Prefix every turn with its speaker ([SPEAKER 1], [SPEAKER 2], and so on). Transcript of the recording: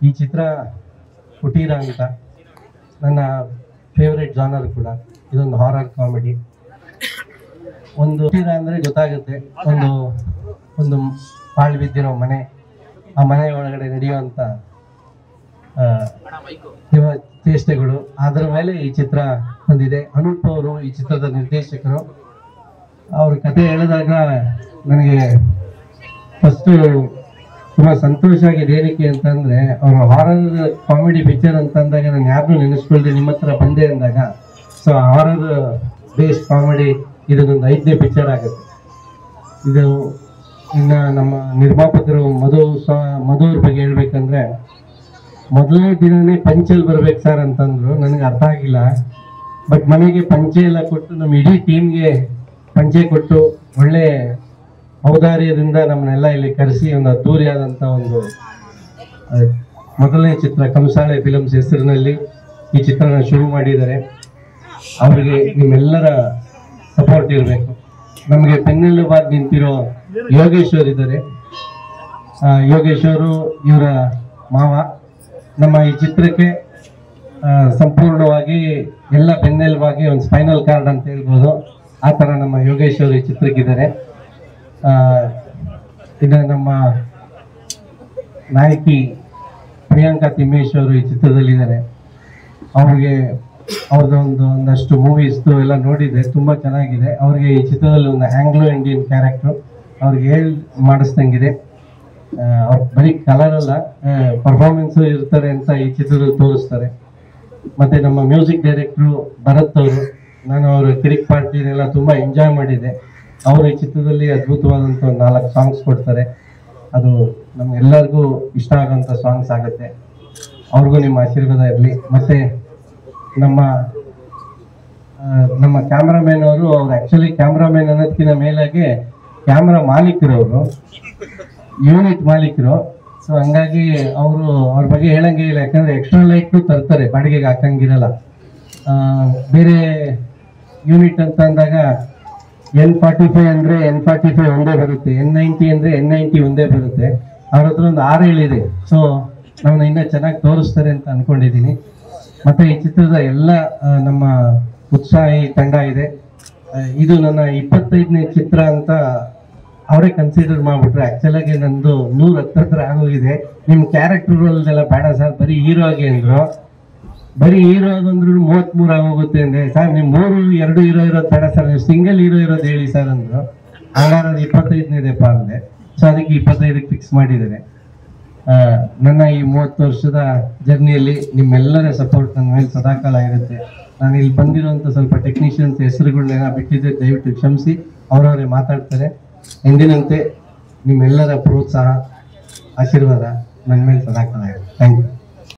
[SPEAKER 1] ಈ ಚಿತ್ರ ಕುಟೀರ ಅಂತ ನನ್ನ ಫೇವ್ರೆಟ್ ಜಾನರ್ ಕೂಡ. ಇದೊಂದು ಹಾರರ್ ಕಾಮಿಡಿ. ಒಂದು ಕುಟೀರ ಅಂದರೆ ಗೊತ್ತಾಗುತ್ತೆ, ಒಂದು ಒಂದು ಪಾಳು ಬಿದ್ದಿರೋ ಮನೆ, ಆ ಮನೆ ಒಳಗಡೆ ನಡೆಯುವಂಥ ಚೇಷ್ಟೆಗಳು, ಅದರ ಮೇಲೆ ಈ ಚಿತ್ರ ಹೊಂದಿದೆ. ಅನೂಪ್ ಅವರು ಈ ಚಿತ್ರದ ನಿರ್ದೇಶಕರು. ಅವ್ರ ಕತೆ ಹೇಳಿದಾಗ ನನಗೆ ಫಸ್ಟು ತುಂಬ ಸಂತೋಷ ಆಗಿದೆ. ಏನಕ್ಕೆ ಅಂತಂದರೆ ಅವರು ಹಾರರ್ ಕಾಮಿಡಿ ಪಿಕ್ಚರ್ ಅಂತಂದಾಗ ನಾನು ಯಾರನ್ನೂ ನೆನೆಸ್ಕೊಳ್ದೆ ನಿಮ್ಮ ಹತ್ರ ಬಂದೆ ಅಂದಾಗ, ಸೊ ಹಾರರ್ ಬೇಸ್ಡ್ ಕಾಮಿಡಿ ಇದೊಂದು 5ನೇ ಪಿಕ್ಚರ್ ಆಗುತ್ತೆ. ಇದು ಇನ್ನು ನಮ್ಮ ನಿರ್ಮಾಪಕರು ಮಧುವ್ರ ಬಗ್ಗೆ ಹೇಳ್ಬೇಕಂದ್ರೆ, ಮೊದಲನೇ ದಿನನೇ ಪಂಚಲ್ಲಿ ಬರ್ಬೇಕು ಸರ್ ಅಂತಂದ್ರು. ನನಗೆ ಅರ್ಥ ಆಗಿಲ್ಲ. ಬಟ್ ಮನೆಗೆ ಪಂಚೆ ಎಲ್ಲ ಕೊಟ್ಟು ನಮ್ಮ ಇಡೀ ಟೀಮ್ಗೆ ಪಂಚೆ ಕೊಟ್ಟು ಒಳ್ಳೆ ಔದಾರ್ಯದಿಂದ ನಮ್ಮನ್ನೆಲ್ಲ ಇಲ್ಲಿ ಕರೆಸಿ ಒಂದು ಅದ್ದೂರಿಯಾದಂಥ ಒಂದು ಮೊದಲನೇ ಚಿತ್ರ ಕಂಸಾಳೆ ಫಿಲಮ್ಸ್ ಹೆಸರಿನಲ್ಲಿ ಈ ಚಿತ್ರನ ಶುರು ಮಾಡಿದ್ದಾರೆ. ಅವರಿಗೆ ನಿಮ್ಮೆಲ್ಲರ ಸಪೋರ್ಟ್ ಇರಬೇಕು. ನಮಗೆ ಬೆನ್ನೆಲುಬಾಗಿ ನಿಂತಿರೋ ಯೋಗೇಶ್ವರ್ ಇದ್ದಾರೆ. ಯೋಗೇಶ್ವರು ಇವರ ಮಾವ ನಮ್ಮ ಈ ಚಿತ್ರಕ್ಕೆ ಸಂಪೂರ್ಣವಾಗಿ ಎಲ್ಲ ಬೆನ್ನೆಲುಬಾಗಿ ಒಂದು ಸ್ಪೈನಲ್ ಕಾರ್ಡ್ ಅಂತ ಹೇಳ್ಬೋದು. ಆ ಥರ ನಮ್ಮ ಯೋಗೇಶ್ವರು ಈ ಚಿತ್ರಕ್ಕಿದ್ದಾರೆ. ಇನ್ನು ನಮ್ಮ ನಾಯಕಿ ಪ್ರಿಯಾಂಕಾ ತಿಮ್ಮೇಶ್ ಅವರು ಈ ಚಿತ್ರದಲ್ಲಿದ್ದಾರೆ. ಅವ್ರಿಗೆ ಒಂದಷ್ಟು ಮೂವೀಸ್ದು ಎಲ್ಲ ನೋಡಿದೆ, ತುಂಬ ಚೆನ್ನಾಗಿದೆ. ಅವ್ರಿಗೆ ಈ ಚಿತ್ರದಲ್ಲಿ ಒಂದು ಆಂಗ್ಲೋ ಇಂಡಿಯನ್ ಕ್ಯಾರೆಕ್ಟ್ರು ಅವ್ರಿಗೆ ಮಾಡಿಸ್ದಂಗಿದೆ. ಅವ್ರು ಬರೀ ಕಲರ್ ಅಲ್ಲ, ಪರ್ಫಾರ್ಮೆನ್ಸು ಇರ್ತಾರೆ ಅಂತ ಈ ಚಿತ್ರದಲ್ಲಿ ತೋರಿಸ್ತಾರೆ. ಮತ್ತು ನಮ್ಮ ಮ್ಯೂಸಿಕ್ ಡೈರೆಕ್ಟ್ರು ಭರತ್ ಅವರು, ನಾನು ಅವರ ಕಿರಿಕ್ ಪಾರ್ಟಿನೆಲ್ಲ ತುಂಬ ಎಂಜಾಯ್ ಮಾಡಿದೆ. ಅವರು ಈ ಚಿತ್ರದಲ್ಲಿ ಅದ್ಭುತವಾದಂಥ 4 ಸಾಂಗ್ಸ್ ಕೊಡ್ತಾರೆ. ಅದು ನಮಗೆಲ್ಲರಿಗೂ ಇಷ್ಟ ಆಗೋಂಥ ಸಾಂಗ್ಸ್ ಆಗುತ್ತೆ. ಅವ್ರಿಗೂ ನಿಮ್ಮ ಆಶೀರ್ವಾದ ಇರಲಿ. ಮತ್ತು ನಮ್ಮ ಕ್ಯಾಮ್ರಾಮ್ಯಾನ್ ಅವರು ಆ್ಯಕ್ಚುಲಿ ಕ್ಯಾಮ್ರಾಮ್ಯಾನ್ ಅನ್ನೋದಕ್ಕಿಂತ ಮೇಲಾಗಿ ಕ್ಯಾಮ್ರಾ ಮಾಲೀಕರು, ಅವರು ಯೂನಿಟ್ ಮಾಲೀಕರು. ಸೊ ಹಂಗಾಗಿ ಅವ್ರ ಬಗ್ಗೆ ಹೇಳಂಗೆ ಇಲ್ಲ. ಯಾಕಂದರೆ ಎಕ್ಸ್ಟ್ರಾ ಲೈಟ್ನು ತರ್ತಾರೆ, ಬಾಡಿಗೆಗೆ ಹಾಕಂಗಿರಲ್ಲ. ಬೇರೆ ಯೂನಿಟ್ ಅಂತ ಅಂದಾಗ N45 ಅಂದರೆ N45 ಒಂದೇ ಬರುತ್ತೆ, N90 ಅಂದರೆ N90 ಒಂದೇ ಬರುತ್ತೆ. ಅವ್ರ ಹತ್ರ ಒಂದು 6 ಇದೆ. ಸೊ ನಮ್ಮನ್ನ ಇನ್ನೂ ಚೆನ್ನಾಗಿ ತೋರಿಸ್ತಾರೆ ಅಂತ ಅಂದ್ಕೊಂಡಿದ್ದೀನಿ. ಮತ್ತು ಈ ಚಿತ್ರದ ಎಲ್ಲ ನಮ್ಮ ಉತ್ಸಾಹಿ ತಂಡ ಇದೆ. ಇದು ನನ್ನ 25ನೇ ಚಿತ್ರ ಅಂತ ಅವರೇ ಕನ್ಸಿಡರ್ ಮಾಡಿಬಿಟ್ರೆ. ಆ್ಯಕ್ಚುಲಾಗಿ ನಂದು 110 ಹತ್ರ ಆಗೋಗಿದೆ. ನಿಮ್ಮ ಕ್ಯಾರೆಕ್ಟರ್ ರೋಲ್ದೆಲ್ಲ ಬೇಡ ಸರ್, ಬರೀ ಹೀರೋ ಆಗಿ ಅಂದರು. ಬರೀ ಹೀರೋ ಆಗಂದ್ರು 33 ಆಗೋಗುತ್ತೆ ಅಂದೆ. ಸರ್ ನೀವು 2 ಹೀರೋ ಇರೋದು ಬೇಡ ಸರ್, ನೀವು ಸಿಂಗಲ್ ಹೀರೋ ಇರೋದು ಹೇಳಿ ಸರ್ ಅಂದರು. ಹಂಗಾರೆ ಅದು 25ನೇದೆಪ್ಪ ಅಂದೆ. ಸೊ ಅದಕ್ಕೆ 25ಕ್ಕೆ ಫಿಕ್ಸ್ ಮಾಡಿದ್ದಾರೆ. ನನ್ನ ಈ 30 ವರ್ಷದ ಜರ್ನಿಯಲ್ಲಿ ನಿಮ್ಮೆಲ್ಲರ ಸಪೋರ್ಟ್ ನನ್ನ ಮೇಲೆ ಸದಾಕಾಲ ಇರುತ್ತೆ. ನಾನು ಇಲ್ಲಿ ಬಂದಿರೋಂಥ ಸ್ವಲ್ಪ ಟೆಕ್ನಿಷಿಯನ್ಸ್ ಹೆಸರುಗಳನ್ನೆಲ್ಲ ಬಿಟ್ಟಿದ್ದೆ, ದಯವಿಟ್ಟು ಕ್ಷಮಿಸಿ. ಅವರವರೇ ಮಾತಾಡ್ತಾರೆ. ಎಂದಿನಂತೆ ನಿಮ್ಮೆಲ್ಲರ ಪ್ರೋತ್ಸಾಹ, ಆಶೀರ್ವಾದ ನನ್ನ ಮೇಲೆ ಸದಾಕಾಲ ಇರುತ್ತೆ. Thank you.